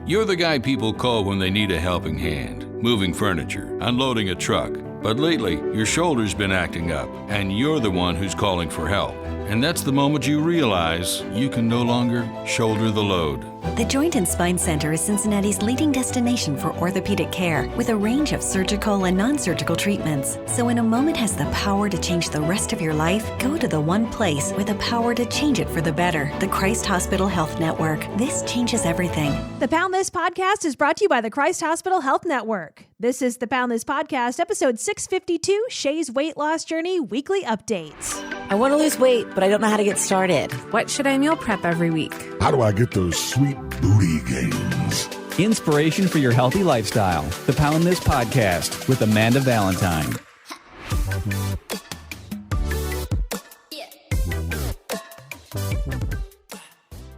You're the guy people call when they need a helping hand, moving furniture, unloading a truck. But lately, your shoulder's been acting up, and you're the one who's calling for help. And that's the moment you realize you can no longer shoulder the load. The Joint and Spine Center is Cincinnati's leading destination for orthopedic care with a range of surgical and non-surgical treatments. So when a moment has the power to change the rest of your life, go to the one place with the power to change it for the better. The Christ Hospital Health Network. This changes everything. The Pound This podcast is brought to you by the Christ Hospital Health Network. This is the Pound This podcast, episode 652, Shay's Weight Loss Journey Weekly Updates. I want to lose weight, but I don't know how to get started. What should I meal prep every week? How do I get those sweet booty gains? Inspiration for your healthy lifestyle. The Pound This podcast with Amanda Valentine.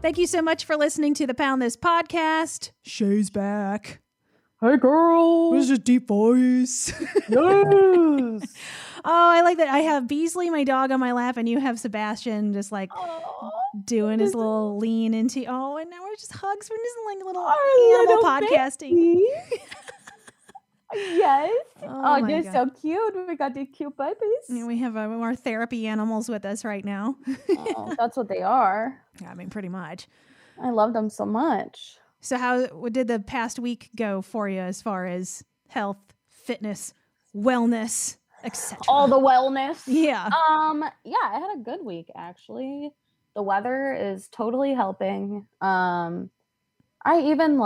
Thank you so much for listening to the Pound This podcast. Shay's back. Hey, girl. What's your deep voice? Yes. Oh, I like that. I have Beasley, my dog, on my lap, and you have Sebastian just like doing his little lean into. Oh, and now we're just hugs. We're just like little animal podcasting. Yes. Oh, you're God. so cute. We got these cute puppies. Yeah, we have our therapy animals with us right now. Oh, that's what they are. Yeah, I mean, pretty much. I love them so much. So what did the past week go for you as far as health, fitness, wellness, etc.? All the wellness. Yeah. Yeah, I had a good week actually. The weather is totally helping. I even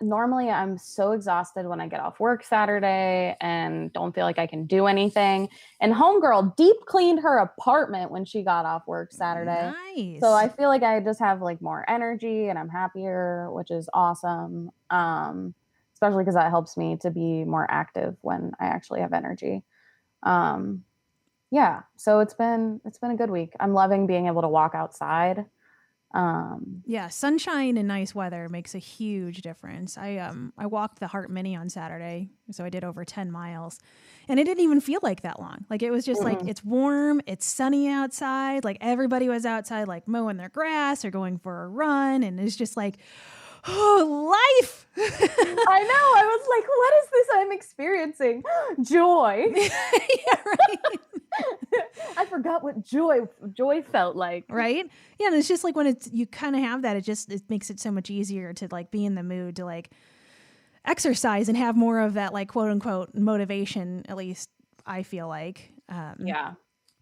normally I'm so exhausted when I get off work Saturday and don't feel like I can do anything. And homegirl deep cleaned her apartment when she got off work Saturday. Nice. So I feel like I just have more energy and I'm happier, which is awesome. Especially because that helps me to be more active when I actually have energy. Yeah, so it's been a good week. I'm loving being able to walk outside. Yeah, sunshine and nice weather makes a huge difference. I walked the Heart Mini on Saturday, so I did over 10 miles, and it didn't even feel like that long. Like it was just it's warm, it's sunny outside. Like everybody was outside, mowing their grass or going for a run, and it's just life. I know. I was like, what is this I'm experiencing? Joy. Yeah, right. I forgot what joy felt like. Right? Yeah, and it's just when you kind of have that, it makes it so much easier to be in the mood to exercise and have more of that quote unquote motivation, at least I feel like. Yeah.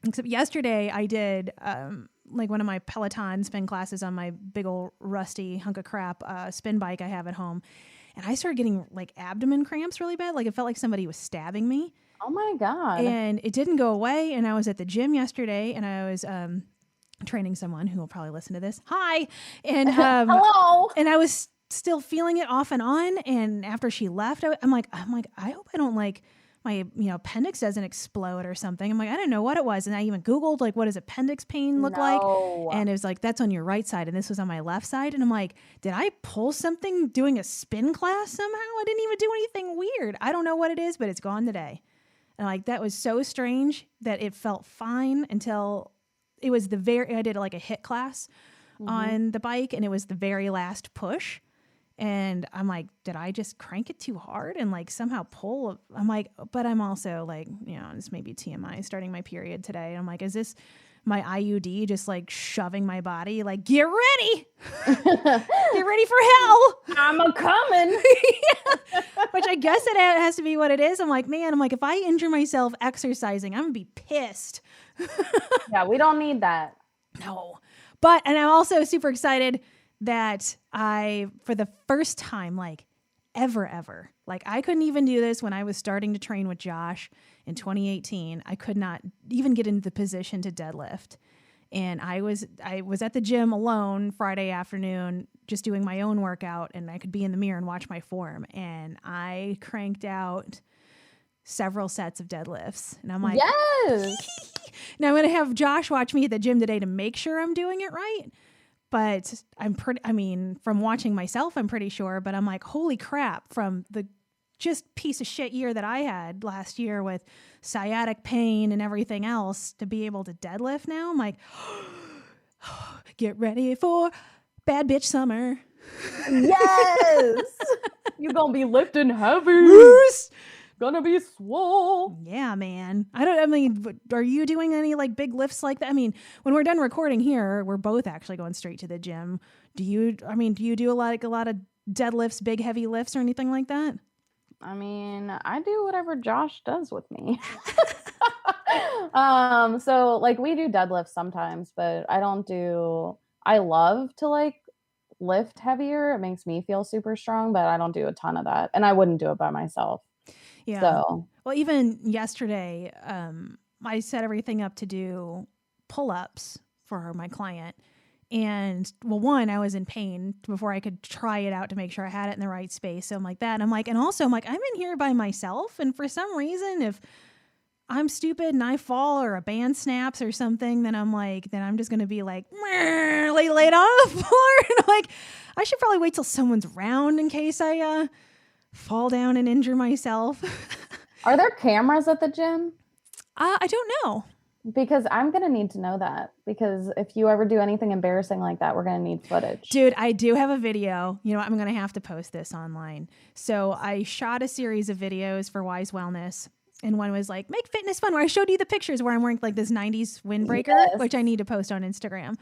Except yesterday I did one of my Peloton spin classes on my big old rusty hunk of crap spin bike I have at home. And I started getting abdomen cramps really bad. It felt like somebody was stabbing me. Oh my God. And it didn't go away. And I was at the gym yesterday and I was training someone who will probably listen to this. Hi. And hello. And I was still feeling it off and on. And after she left, I'm like, I hope I don't my appendix doesn't explode or something. I'm like, I didn't know what it was. And I even Googled what does appendix pain look like? And it was that's on your right side. And this was on my left side. And I'm like, did I pull something doing a spin class somehow? I didn't even do anything weird. I don't know what it is, but it's gone today. And that was so strange that it felt fine until it was I did a HIIT class on the bike, and it was the very last push. And I'm like, did I just crank it too hard and somehow pull? I'm like, but I'm also this may be TMI, starting my period today. And I'm like, is this my IUD just shoving my body? Get ready. Get ready for hell. I'm a-coming. Yeah. Which I guess it has to be what it is. I'm like, if I injure myself exercising, I'm going to be pissed. Yeah, we don't need that. No. And I'm also super excited that for the first time, ever, I couldn't even do this when I was starting to train with Josh in 2018. I could not even get into the position to deadlift. And I was at the gym alone Friday afternoon, just doing my own workout, and I could be in the mirror and watch my form. And I cranked out several sets of deadlifts. And I'm like, yes. Now I'm going to have Josh watch me at the gym today to make sure I'm doing it right. But from watching myself, I'm pretty sure, but I'm like, holy crap, from the just piece of shit year that I had last year with sciatic pain and everything else to be able to deadlift now. I'm like, get ready for Bad bitch summer. Yes. You're going to be lifting heavy. Gonna be swole. Yeah, man. I mean, are you doing any like big lifts like that? I mean, when we're done recording here, we're both actually going straight to the gym. Do you do a lot of deadlifts, big heavy lifts or anything like that? I mean, I do whatever Josh does with me. So like we do deadlifts sometimes, but I love to like lift heavier. It makes me feel super strong, but I don't do a ton of that. And I wouldn't do it by myself. Yeah. So, well, even yesterday, I set everything up to do pull-ups for my client. And well, one, I was in pain before I could try it out to make sure I had it in the right space. So I'm like that. And I'm like, I'm in here by myself. And for some reason, if I'm stupid and I fall or a band snaps or something, then I'm just going to be like laid on the floor. And like, I should probably wait till someone's around in case I fall down and injure myself. Are there cameras at the gym? I don't know. Because I'm going to need to know that. Because if you ever do anything embarrassing like that, we're going to need footage. Dude, I do have a video. You know, I'm going to have to post this online. So I shot a series of videos for Wise Wellness. And one was like, make fitness fun, where I showed you the pictures where I'm wearing like this 90s windbreaker, which I need to post on Instagram.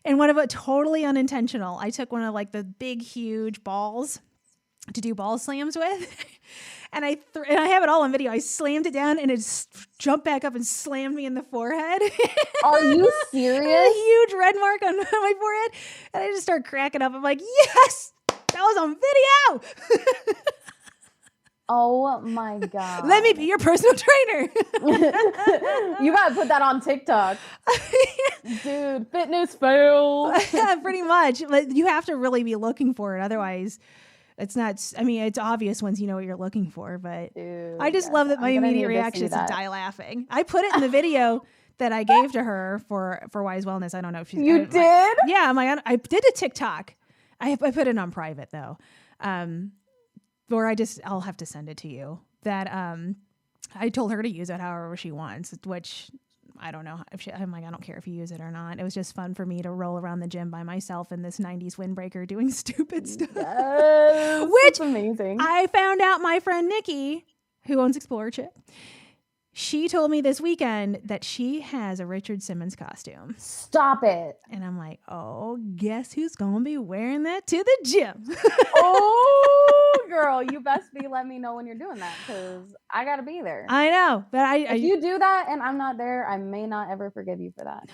And one of it totally unintentional. I took one of like the big, huge balls to do ball slams with. And I have it all on video. I slammed it down and it jumped back up and slammed me in the forehead. Are you serious? A huge red mark on my forehead. And I just start cracking up. I'm like, yes, that was on video. Oh my God. Let me be your personal trainer. You got to put that on TikTok. Dude, fitness fail. Yeah, pretty much. But you have to really be looking for it. Otherwise, it's not, I mean, it's obvious once you know what you're looking for, but dude, I just love that my immediate reaction is to die laughing. I put it in the video that I gave to her for Wise Wellness. I don't know if she's... You did? Yeah, I did a TikTok. I put it on private though. Or I'll have to send it to you. That I told her to use it however she wants, which I don't know if I'm like, I don't care if you use it or not. It was just fun for me to roll around the gym by myself in this 90s windbreaker doing stupid stuff. Yes, which amazing. I found out my friend Nikki, who owns Explorer Chip, she told me this weekend that she has a Richard Simmons costume. Stop it. And I'm like, oh, guess who's going to be wearing that to the gym? Oh, girl, you best be letting me know when you're doing that because I got to be there. I know. But if you do that and I'm not there, I may not ever forgive you for that.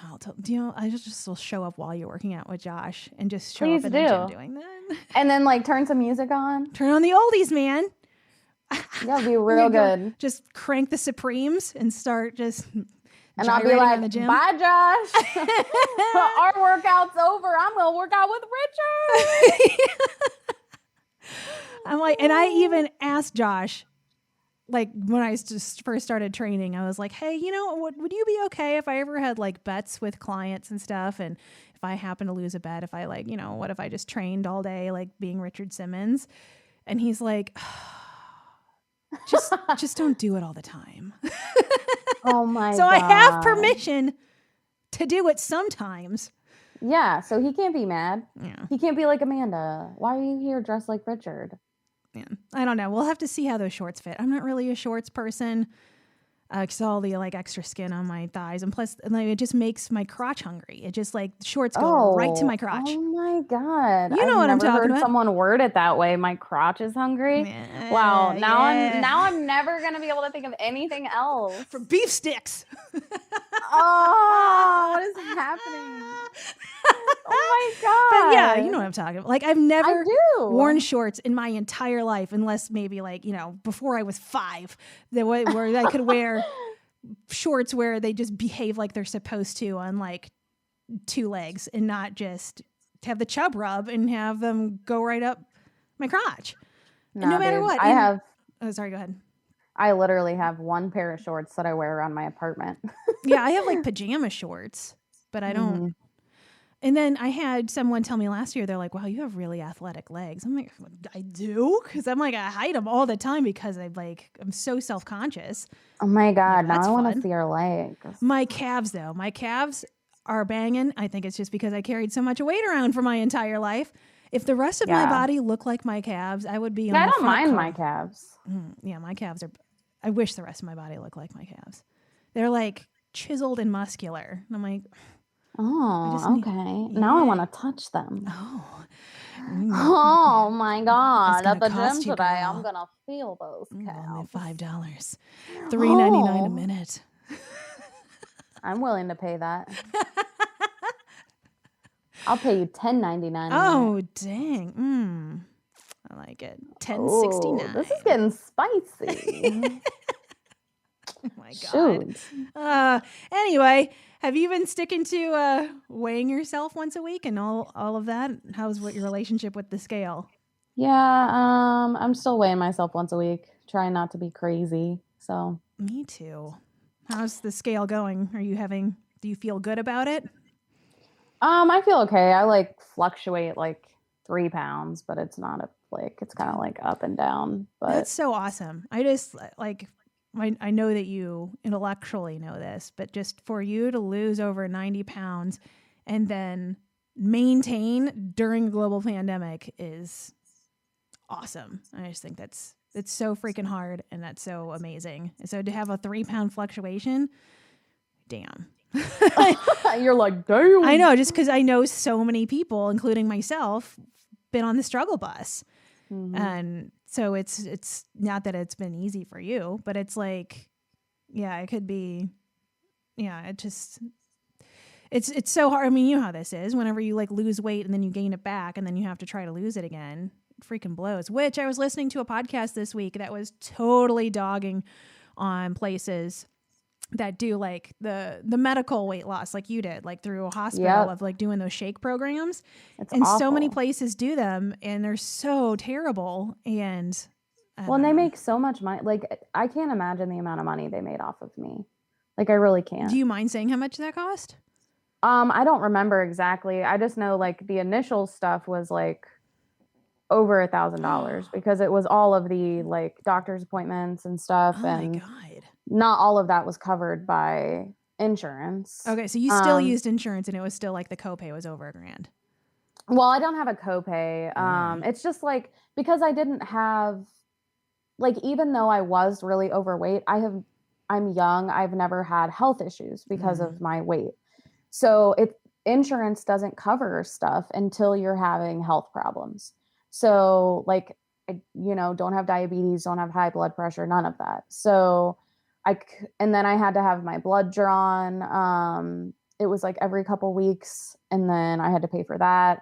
No, I just will show up while you're working out with Josh and just show Please up in the gym doing that. And then like turn some music on. Turn on the oldies, man. That'll be real good. Just crank the Supremes and start just and I'll be like, in the gym. Bye, Josh. Our workout's over. I'm going to work out with Richard. I'm like, and I even asked Josh, like when I just first started training, I was like, hey, you know, would you be okay if I ever had like bets with clients and stuff? And if I happen to lose a bet, if I like, you know, what if I just trained all day, like being Richard Simmons? And he's like, just don't do it all the time. Oh my God. So I have permission to do it sometimes. Yeah, so he can't be mad. Yeah. He can't be like, Amanda, why are you here dressed like Richard? Yeah. I don't know. We'll have to see how those shorts fit. I'm not really a shorts person. Because all the like extra skin on my thighs, and plus like, it just makes my crotch hungry. It just like shorts go right to my crotch. Oh my God! You know what I'm talking heard about. Someone word it that way. My crotch is hungry. Yeah, wow. Now I'm never gonna be able to think of anything else. For beef sticks. Oh, what is happening? Oh my God! But yeah, you know what I'm talking about. Like I've never worn worn shorts in my entire life, unless maybe like, you know, before I was 5, where I could wear shorts where they just behave like they're supposed to on like 2 legs and not just have the chub rub and have them go right up my crotch. Nah, and no matter what. Oh, sorry, go ahead. I literally have one pair of shorts that I wear around my apartment. Yeah, I have like pajama shorts, but I don't. Mm-hmm. And then I had someone tell me last year, they're like, wow, you have really athletic legs. I'm like, I do? Because I'm like, I hide them all the time because I'm so self-conscious. Oh my God, like, now I want to see your legs. My calves, though. My calves are banging. I think it's just because I carried so much weight around for my entire life. If the rest of my body looked like my calves, I would be on I the don't front mind cover. my calves. Yeah, my calves are. I wish the rest of my body looked like my calves. They're like chiseled and muscular. And I'm like, oh, okay. Now I want to touch them. oh, Oh my God. gonna At the gym cost you, today, girl. I'm going to feel those only calves. $5, $3.99 a minute. I'm willing to pay that. I'll pay you $10.99. Oh, dang. I like it. $10.69. This is getting spicy. Oh my God. Shoot. Anyway, have you been sticking to weighing yourself once a week and all of that? How's your relationship with the scale? Yeah, I'm still weighing myself once a week, trying not to be crazy. So me too. How's the scale going? Do you feel good about it? I feel okay. I like fluctuate like 3 pounds, but it's not it's kind of like up and down. But that's so awesome. I just I know that you intellectually know this, but just for you to lose over 90 pounds and then maintain during a global pandemic is awesome. I just think it's so freaking hard, and that's so amazing. And so to have a 3-pound fluctuation, damn. You're like, damn. I know, just because I know so many people, including myself, been on the struggle bus. Mm-hmm. And so it's not that it's been easy for you, but it's like, yeah, it could be, yeah, it's so hard. I mean, you know how this is. Whenever you like lose weight and then you gain it back and then you have to try to lose it again, it freaking blows. Which I was listening to a podcast this week that was totally dogging on places that do like the medical weight loss like you did, like through a hospital of like doing those shake programs. It's and awful. So many places do them and they're so terrible. And they make so much money. Like I can't imagine the amount of money they made off of me. Like I really can't. Do you mind saying how much that cost? I don't remember exactly. I just know like the initial stuff was like over $1,000 because it was all of the like doctor's appointments and stuff. Oh and my God. Not all of that was covered by insurance. Okay, so you still used insurance and it was still like the copay was over $1,000. Well, I don't have a copay. It's just like because I didn't have like even though I was really overweight, I'm young. I've never had health issues because of my weight. So insurance doesn't cover stuff until you're having health problems. So like I, don't have diabetes, don't have high blood pressure, none of that. So and then I had to have my blood drawn. It was like every couple weeks and then I had to pay for that.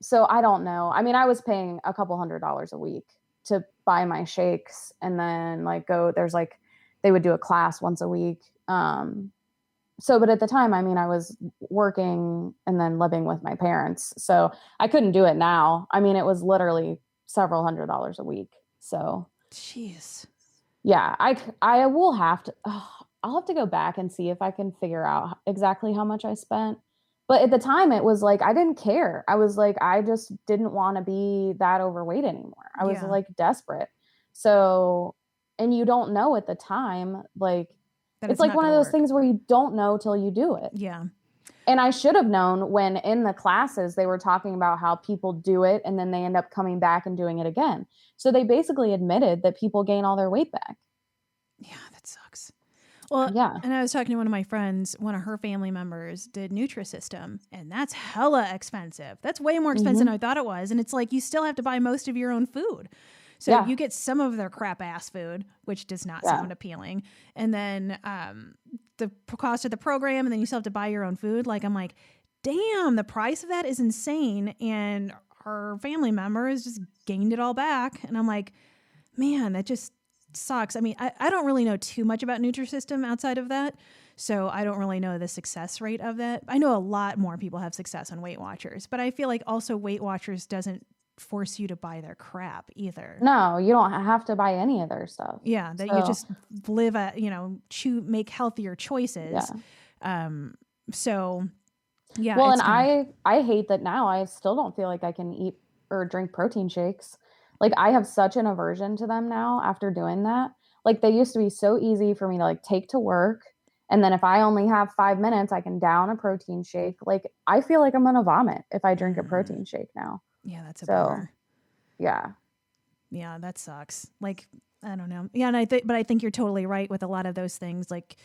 So I don't know. I mean, I was paying a couple $100s a week to buy my shakes and then like they would do a class once a week. But at the time, I mean, I was working and then living with my parents. So I couldn't do it now. I mean, it was literally several $100s a week. So, jeez. Yeah, I will have to, I'll have to go back and see if I can figure out exactly how much I spent. But at the time it was like, I didn't care. I was like, I just didn't want to be that overweight anymore. I was like desperate. So, and you don't know at the time, like, it's like one of those things where you don't know till you do it. Yeah. And I should have known when in the classes they were talking about how people do it and then they end up coming back and doing it again. So they basically admitted that people gain all their weight back. Yeah, that sucks. Well, yeah. And I was talking to one of my friends, one of her family members did NutriSystem, and that's hella expensive. That's way more expensive than I thought it was. And it's like you still have to buy most of your own food. So you get some of their crap ass food, which does not sound appealing. And then the cost of the program, and then you still have to buy your own food. Like, I'm like, damn, the price of that is insane. And her family member has just gained it all back. And I'm like, man, that just sucks. I mean, I don't really know too much about NutriSystem outside of that. So I don't really know the success rate of that. I know a lot more people have success on Weight Watchers, but I feel like also Weight Watchers doesn't force you to buy their crap either. No, you don't have to buy any of their stuff. Yeah, that you just live make healthier choices. Yeah. So yeah. Well, and I hate that now I still don't feel like I can eat or drink protein shakes. Like I have such an aversion to them now after doing that. Like they used to be so easy for me to like take to work And then if I only have 5 minutes, I can down a protein shake. Like, I feel like I'm going to vomit if I drink a protein shake now. Yeah, that's a So, bummer. yeah. Yeah, that sucks. Like, I don't know. Yeah, and but I think you're totally right with a lot of those things. Like,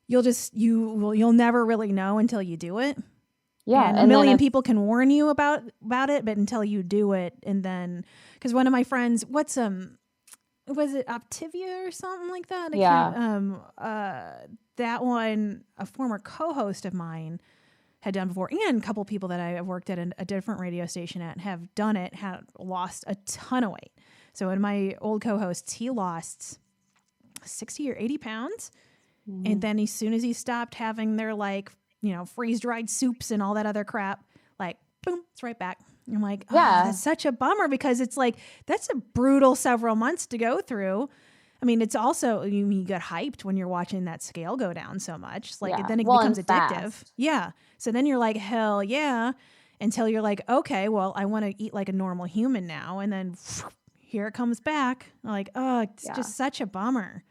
you'll never really know until you do it. Yeah, and a million people can warn you about it, but until you do it, and then because one of my friends, was it Optivia or something like that? That one, a former co-host of mine had done before, and a couple people that I have worked at a different radio station at have done it, had lost a ton of weight. So in my old co-hosts, he lost 60 or 80 pounds. Mm-hmm. And then as soon as he stopped having their freeze-dried soups and all that other crap, like, boom, it's right back. I'm like, that's such a bummer, because it's like, that's a brutal several months to go through. I mean, it's also, you get hyped when you're watching that scale go down so much. It's like, then it becomes addictive. Fast. Yeah. So then you're like, hell yeah. Until you're like, okay, well, I want to eat like a normal human now. And then here it comes back. Like, it's just such a bummer.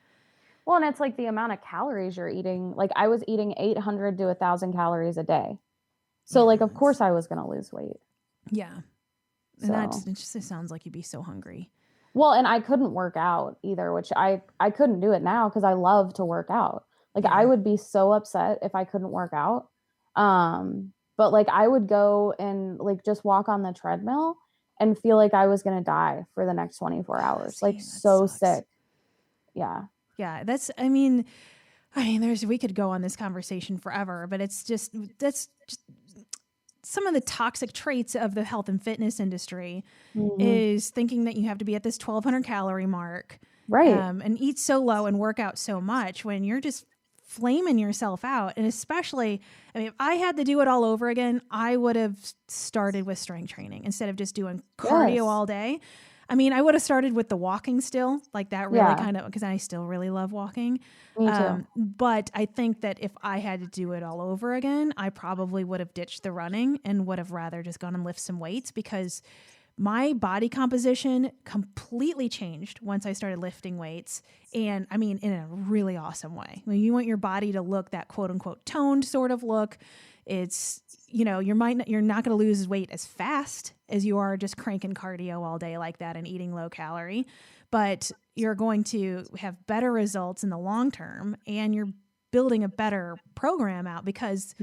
Well, and it's like the amount of calories you're eating. Like, I was eating 800 to 1,000 calories a day. So like, of course I was going to lose weight. Yeah. And it just sounds like you'd be so hungry. Well, and I couldn't work out either, which I couldn't do it now because I love to work out. Like, I would be so upset if I couldn't work out. But like, I would go and like just walk on the treadmill and feel like I was going to die for the next 24 hours. Like, so sick. Yeah. Yeah. We could go on this conversation forever, but that's just some of the toxic traits of the health and fitness industry is thinking that you have to be at this 1,200 calorie mark, right? And eat so low and work out so much when you're just flaming yourself out. And especially, if I had to do it all over again, I would have started with strength training instead of just doing cardio all day. I would have started with the walking still, like that really kind of, because I still really love walking. Me too. But I think that if I had to do it all over again, I probably would have ditched the running and would have rather just gone and lift some weights, because my body composition completely changed once I started lifting weights. And in a really awesome way. When you want your body to look that quote unquote toned sort of look, it's, you're not going to lose weight as fast as you are just cranking cardio all day like that and eating low calorie, but you're going to have better results in the long term, and you're building a better program out, because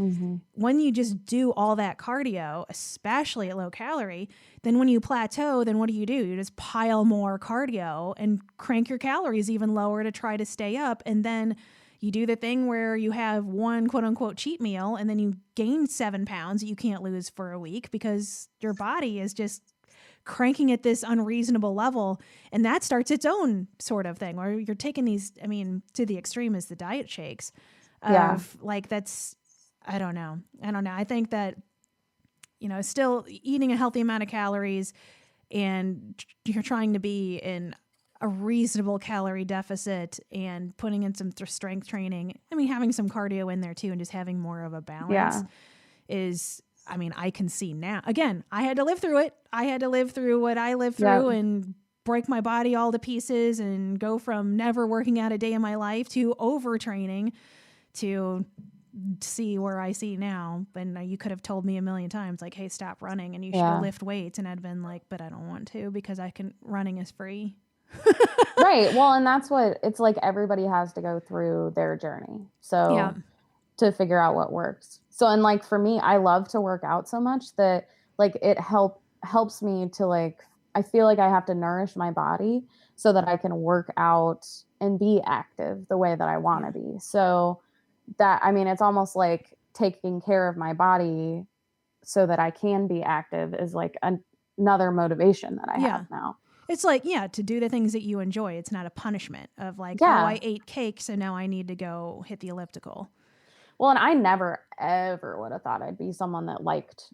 when you just do all that cardio, especially at low calorie, then when you plateau, then what do? You just pile more cardio and crank your calories even lower to try to stay up. And then you do the thing where you have one quote unquote cheat meal, and then you gain 7 pounds that you can't lose for a week because your body is just cranking at this unreasonable level. And that starts its own sort of thing where you're taking these, to the extreme is the diet shakes of like, that's, I don't know. I think that, still eating a healthy amount of calories and you're trying to be in a reasonable calorie deficit and putting in some strength training. Having some cardio in there too, and just having more of a balance is, I can see now. Again, I had to live through it. I had to live through what I lived through and break my body all to pieces and go from never working out a day in my life to overtraining to see where I see now. But you could have told me a million times, like, hey, stop running and you should lift weights. And I'd been like, but I don't want to, because running is free. Right. Well, and that's what it's like. Everybody has to go through their journey. So to figure out what works. So, and like, for me, I love to work out so much that like it helps me to like, I feel like I have to nourish my body so that I can work out and be active the way that I want to be. So that, it's almost like taking care of my body so that I can be active is like another motivation that I have now. It's like, to do the things that you enjoy. It's not a punishment of like, oh, I ate cake, so now I need to go hit the elliptical. Well, and I never, ever would have thought I'd be someone that liked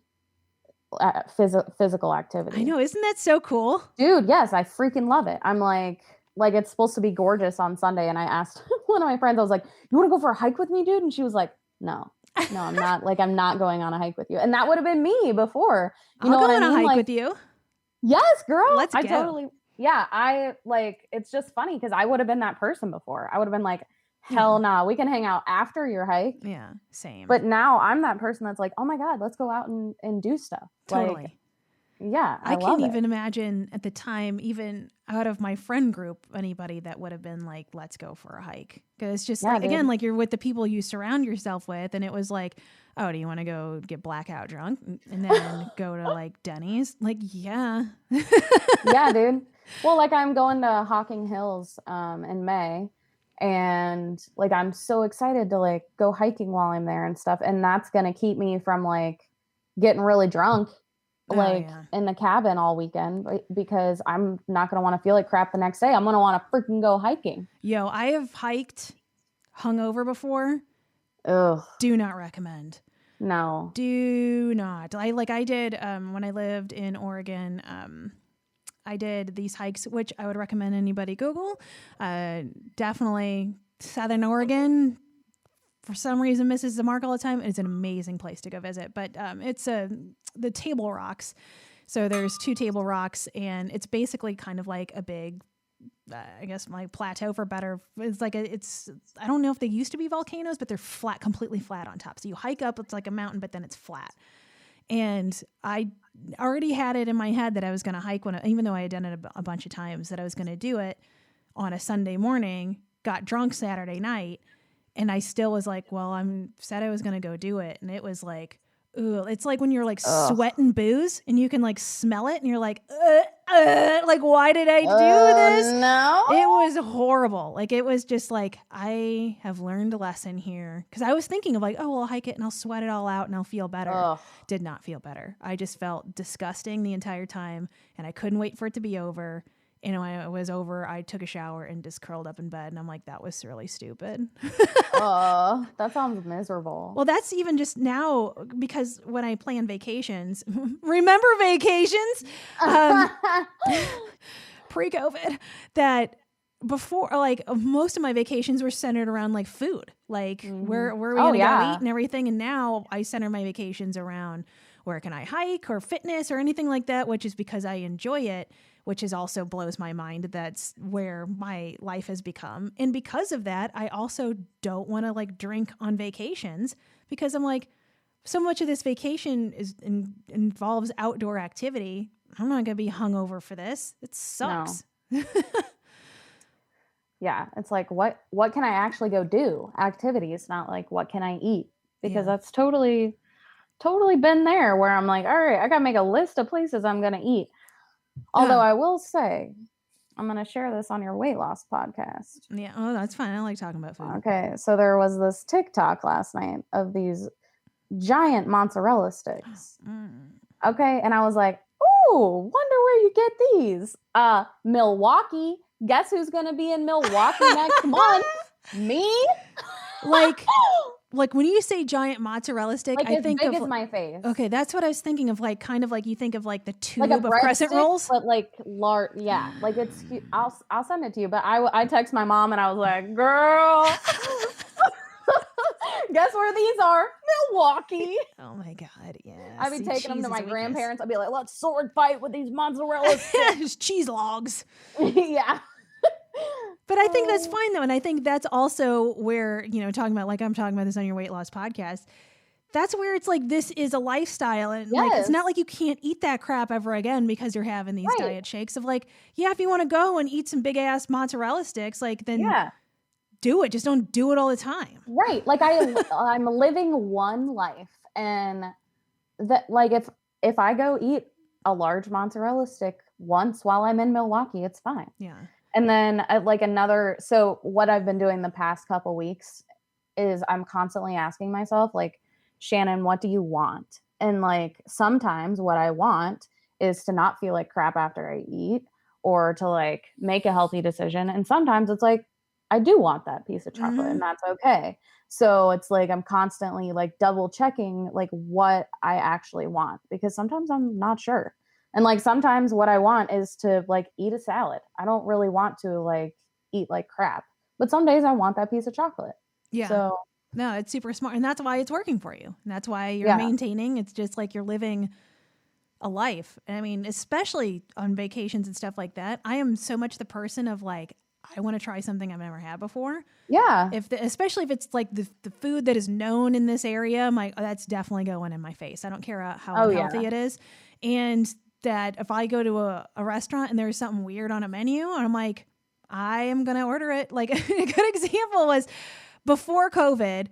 physical activity. I know. Isn't that so cool? Dude, yes. I freaking love it. I'm like it's supposed to be gorgeous on Sunday. And I asked one of my friends, I was like, you want to go for a hike with me, dude? And she was like, no, I'm not. Like, I'm not going on a hike with you. And that would have been me before. I'll go on a hike with you. Yes, girl. Let's go. I totally. Yeah. I like, it's just funny because I would have been that person before. I would have been like, hell nah, we can hang out after your hike. Yeah, same. But now I'm that person that's like, oh my God, let's go out and do stuff. Totally. Like, yeah, I love can't it. even imagine at the time, even out of my friend group, anybody that would have been like, let's go for a hike. Because it's just like, again, like you're with the people you surround yourself with. And it was like, oh, do you want to go get blackout drunk and then go to like Denny's? Like, yeah. Yeah, dude. Well, like I'm going to Hocking Hills in May. And like, I'm so excited to like go hiking while I'm there and stuff. And that's going to keep me from like getting really drunk. Like in the cabin all weekend, because I'm not going to want to feel like crap the next day. I'm going to want to freaking go hiking. Yo, I have hiked hungover before. Ugh. Do not recommend. No. Do not. I did when I lived in Oregon, I did these hikes, which I would recommend anybody Google. Definitely Southern Oregon. For some reason, misses the mark all the time. It's an amazing place to go visit. But it's the Table Rocks. So there's 2 Table Rocks, and it's basically kind of like a big, I guess, like plateau for better. It's like I don't know if they used to be volcanoes, but they're flat, completely flat on top. So you hike up, it's like a mountain, but then it's flat. And I already had it in my head that I was going to hike even though I had done it a bunch of times, that I was going to do it on a Sunday morning, got drunk Saturday night. And I still was like, well, said I was going to go do it. And it was like, ooh, it's like when you're like sweating booze and you can like smell it and you're like, like, why did I do this? No. It was horrible. Like, it was just like, I have learned a lesson here. Cause I was thinking of like, oh, well, I'll hike it and I'll sweat it all out and I'll feel better. Ugh. Did not feel better. I just felt disgusting the entire time and I couldn't wait for it to be over. And when it was over, I took a shower and just curled up in bed. And I'm like, that was really stupid. That sounds miserable. Well, that's even just now, because when I plan vacations, remember vacations? Pre-COVID, that before, like most of my vacations were centered around like food, like where are we going to go eat and everything. And now I center my vacations around where can I hike or fitness or anything like that, which is because I enjoy it. Which is also blows my mind. That's where my life has become. And because of that, I also don't want to like drink on vacations because I'm like, so much of this vacation involves outdoor activity. I'm not going to be hungover for this. It sucks. No. Yeah. It's like, what can I actually go do? Activities, not like, what can I eat? Because that's totally been there where I'm like, all right, I got to make a list of places I'm going to eat. Although I will say, I'm going to share this on your weight loss podcast. Yeah. Oh, that's fine. I like talking about food. Okay. So there was this TikTok last night of these giant mozzarella sticks. Okay. And I was like, ooh, wonder where you get these. Milwaukee. Guess who's going to be in Milwaukee next month? Me? Like when you say giant mozzarella stick, like I think big of as my face. Okay, that's what I was thinking of. Like kind of like you think of like the tube like of crescent stick, rolls, but like large. Yeah, like it's. I'll send it to you. But I text my mom and I was like, girl, guess where these are? Milwaukee. Oh my God, yeah. I'd be taking them to my grandparents. I'd be like, let's sword fight with these mozzarella sticks. Just cheese logs. Yeah. But I think that's fine though. And I think that's also where, talking about, like I'm talking about this on your weight loss podcast, that's where it's like, this is a lifestyle. And like, it's not like you can't eat that crap ever again because you're having these diet shakes of like, if you want to go and eat some big ass mozzarella sticks, like then do it. Just don't do it all the time. Right. Like I'm living one life, and that like, if I go eat a large mozzarella stick once while I'm in Milwaukee, it's fine. Yeah. And then so what I've been doing the past couple weeks is I'm constantly asking myself, like, Shannon, what do you want? And like, sometimes what I want is to not feel like crap after I eat or to like make a healthy decision. And sometimes it's like, I do want that piece of chocolate and that's okay. So it's like, I'm constantly like double checking like what I actually want, because sometimes I'm not sure. And like, sometimes what I want is to like eat a salad. I don't really want to like eat like crap, but some days I want that piece of chocolate. Yeah. So no, it's super smart. And that's why it's working for you. And that's why you're maintaining. It's just like you're living a life. I mean, especially on vacations and stuff like that. I am so much the person of like, I want to try something I've never had before. Yeah. Especially if it's like the food that is known in this area, I'm like, oh, that's definitely going in my face. I don't care how unhealthy it is. And that if I go to a restaurant and there's something weird on a menu, I'm like, I am going to order it. Like a good example was before COVID,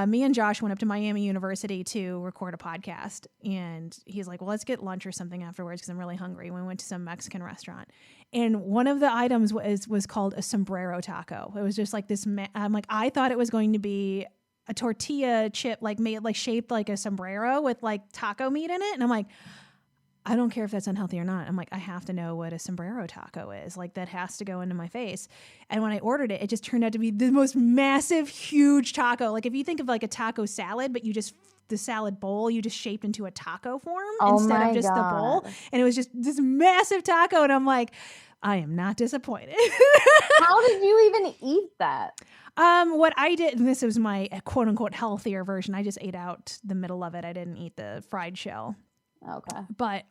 me and Josh went up to Miami University to record a podcast, and he's like, well, let's get lunch or something afterwards because I'm really hungry. We went to some Mexican restaurant, and one of the items was called a sombrero taco. It was just like this. I'm like, I thought it was going to be a tortilla chip, like made like shaped like a sombrero with like taco meat in it, and I'm like, I don't care if that's unhealthy or not. I'm like, I have to know what a sombrero taco is. Like that has to go into my face. And when I ordered it, it just turned out to be the most massive, huge taco. Like if you think of like a taco salad, but the salad bowl, you just shaped into a taco form instead of just the bowl. And it was just this massive taco. And I'm like, I am not disappointed. How did you even eat that? What I did, and this was my quote unquote healthier version. I just ate out the middle of it. I didn't eat the fried shell. Okay. But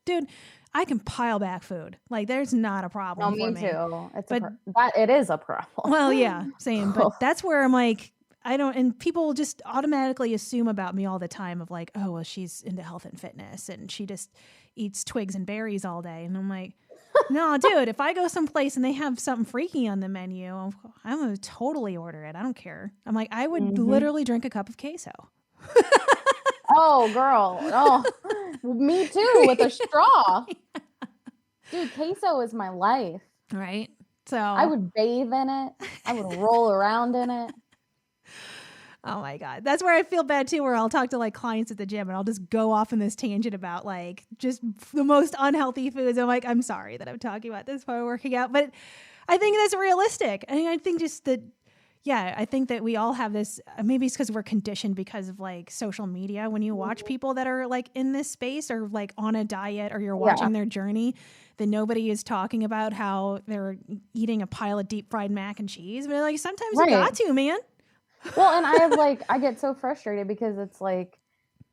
dude, I can pile back food. Like there's not a problem for me. Me too. It is a problem. Well, yeah, same. But that's where I'm like, and people just automatically assume about me all the time of like, oh, well, she's into health and fitness and she just eats twigs and berries all day. And I'm like, no, dude, if I go someplace and they have something freaky on the menu, I'm going to totally order it. I don't care. I'm like, I would literally drink a cup of queso. Oh, girl. Oh, me too, with a straw. Dude, queso is my life. Right? So I would bathe in it. I would roll around in it. Oh my God. That's where I feel bad too, where I'll talk to like clients at the gym and I'll just go off in this tangent about like just the most unhealthy foods. I'm like, I'm sorry that I'm talking about this while we're working out, but I think that's realistic. I mean, I think just that, yeah, I think that we all have this, maybe it's because we're conditioned because of like social media. When you watch people that are like in this space or like on a diet or you're watching their journey, that nobody is talking about how they're eating a pile of deep fried mac and cheese. But like sometimes you got to, man. Well, and I get so frustrated because it's like,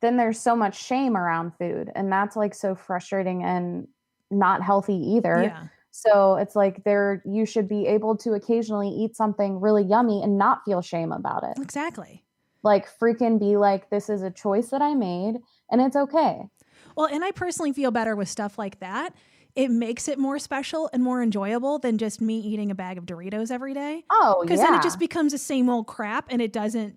then there's so much shame around food. And that's like so frustrating and not healthy either. Yeah. So it's like you should be able to occasionally eat something really yummy and not feel shame about it. Exactly. Like freaking be like, this is a choice that I made and it's okay. Well, and I personally feel better with stuff like that. It makes it more special and more enjoyable than just me eating a bag of Doritos every day. Oh, yeah. Because then it just becomes the same old crap and it doesn't,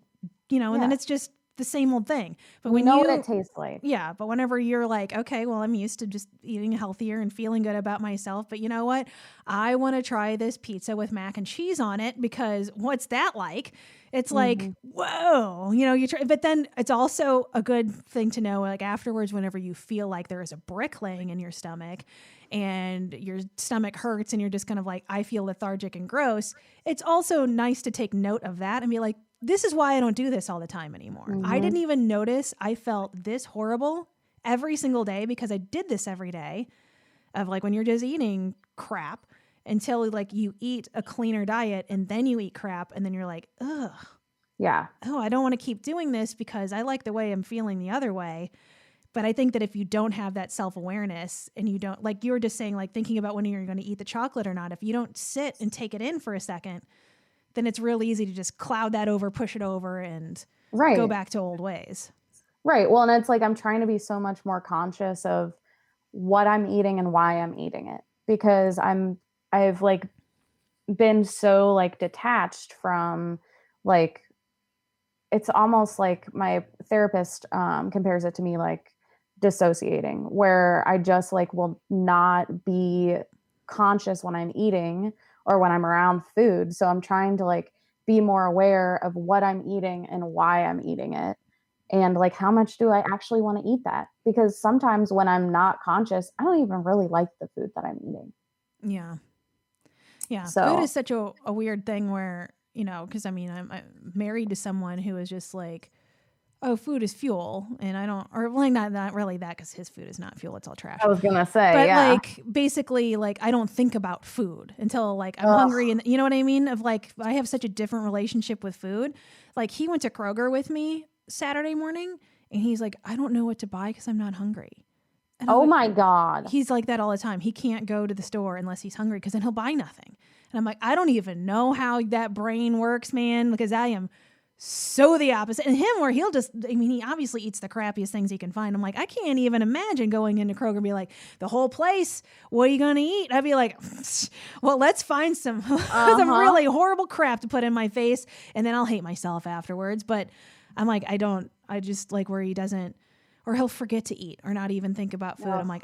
and then it's just the same old thing. But we know what it tastes like. Yeah. But whenever you're like, okay, well, I'm used to just eating healthier and feeling good about myself. But you know what? I want to try this pizza with mac and cheese on it because what's that like? It's like, whoa, you try, but then it's also a good thing to know, like afterwards, whenever you feel like there is a brick laying in your stomach and your stomach hurts and you're just kind of like, I feel lethargic and gross. It's also nice to take note of that and be like, this is why I don't do this all the time anymore. I didn't even notice I felt this horrible every single day because I did this every day of like when you're just eating crap until like you eat a cleaner diet and then you eat crap and then you're like, ugh. Yeah. Oh, I don't want to keep doing this because I like the way I'm feeling the other way. But I think that if you don't have that self-awareness and you don't, like you were just saying, like thinking about when you're going to eat the chocolate or not, if you don't sit and take it in for a second, then it's real easy to just cloud that over, push it over, and go back to old ways. Right. Well, and it's like I'm trying to be so much more conscious of what I'm eating and why I'm eating it because I've like been so like detached from like, it's almost like my therapist compares it to me like dissociating, where I just like will not be conscious when I'm eating or when I'm around food. So I'm trying to like be more aware of what I'm eating and why I'm eating it. And like, how much do I actually want to eat that? Because sometimes when I'm not conscious, I don't even really like the food that I'm eating. Yeah. Yeah. So, food is such a weird thing where, because I mean, I'm married to someone who is just like, oh, food is fuel. And I don't, or like not really that because his food is not fuel. It's all trash. I was going to say, but like basically like I don't think about food until like I'm hungry. And you know what I mean? Of like, I have such a different relationship with food. Like he went to Kroger with me Saturday morning and he's like, I don't know what to buy because I'm not hungry. And my God. He's like that all the time. He can't go to the store unless he's hungry because then he'll buy nothing. And I'm like, I don't even know how that brain works, man, because I am so the opposite. And him, where he'll just, I mean, he obviously eats the crappiest things he can find. I'm like, I can't even imagine going into Kroger and be like, the whole place, what are you going to eat? I'd be like, well, let's find some really horrible crap to put in my face. And then I'll hate myself afterwards. But I'm like, I just like where he doesn't, or he'll forget to eat or not even think about food. I'm like,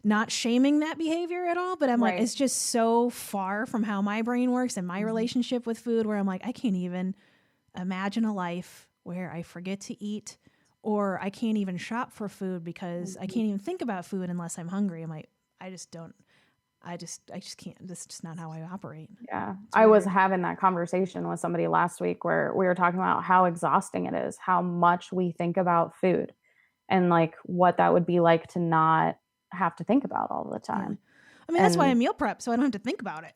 not shaming that behavior at all, but I'm like, it's just so far from how my brain works and my relationship with food, where I'm like, I can't even imagine a life where I forget to eat, or I can't even shop for food because I can't even think about food unless I'm hungry. I'm like, I just can't. This is just not how I operate. Yeah. I was having that conversation with somebody last week where we were talking about how exhausting it is, how much we think about food, and like what that would be like to not have to think about all the time. I mean, that's why I meal prep, so I don't have to think about it.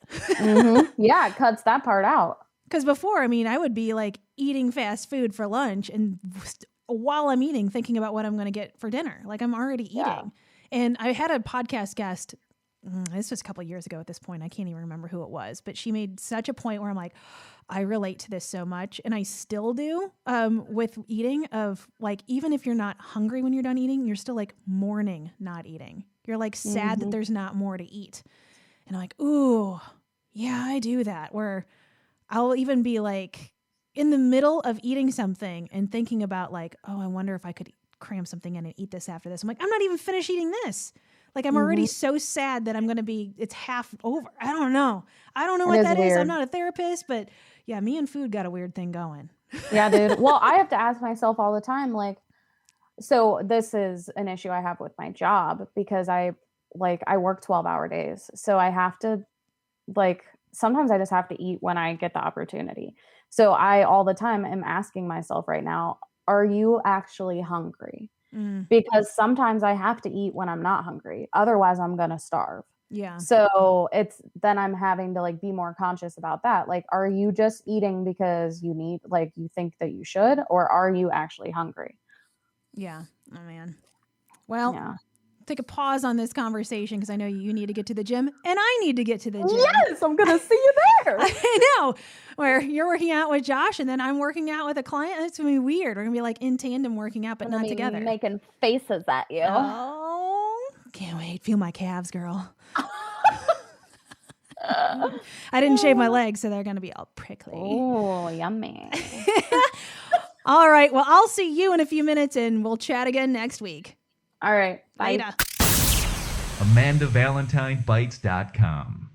Yeah, it cuts that part out. Because before, I mean, I would be like eating fast food for lunch, and while I'm eating, thinking about what I'm going to get for dinner. Like I'm already eating. Yeah. And I had a podcast guest, this was a couple of years ago at this point, I can't even remember who it was, but she made such a point where I'm like, I relate to this so much. And I still do with eating, of like, even if you're not hungry when you're done eating, you're still like mourning not eating. You're like sad that there's not more to eat. And I'm like, ooh, yeah, I do that, where I'll even be like in the middle of eating something and thinking about like, oh, I wonder if I could cram something in and eat this after this. I'm like, I'm not even finished eating this. Like I'm already so sad that I'm going to be, it's half over. I don't know what that is. I'm not a therapist, but yeah, me and food got a weird thing going. Yeah, dude. Well, I have to ask myself all the time, like, so this is an issue I have with my job because I work 12-hour days. So I have to sometimes I just have to eat when I get the opportunity. So I all the time am asking myself right now, are you actually hungry? Because sometimes I have to eat when I'm not hungry. Otherwise I'm going to starve. Yeah. So then I'm having to be more conscious about that. Like, are you just eating because you need, you think that you should, or are you actually hungry? Yeah. Oh man. Well, take a pause on this conversation because I know you need to get to the gym and I need to get to the gym. Yes, I'm going to see you there. I know. Where you're working out with Josh and then I'm working out with a client. It's going to be weird. We're going to be like in tandem working out, but not together. Making faces at you. Oh, can't wait. Feel my calves, girl. I didn't shave my legs, so they're going to be all prickly. Oh, yummy. All right. Well, I'll see you in a few minutes and we'll chat again next week. All right. Bye. Later. AmandaValentineBites.com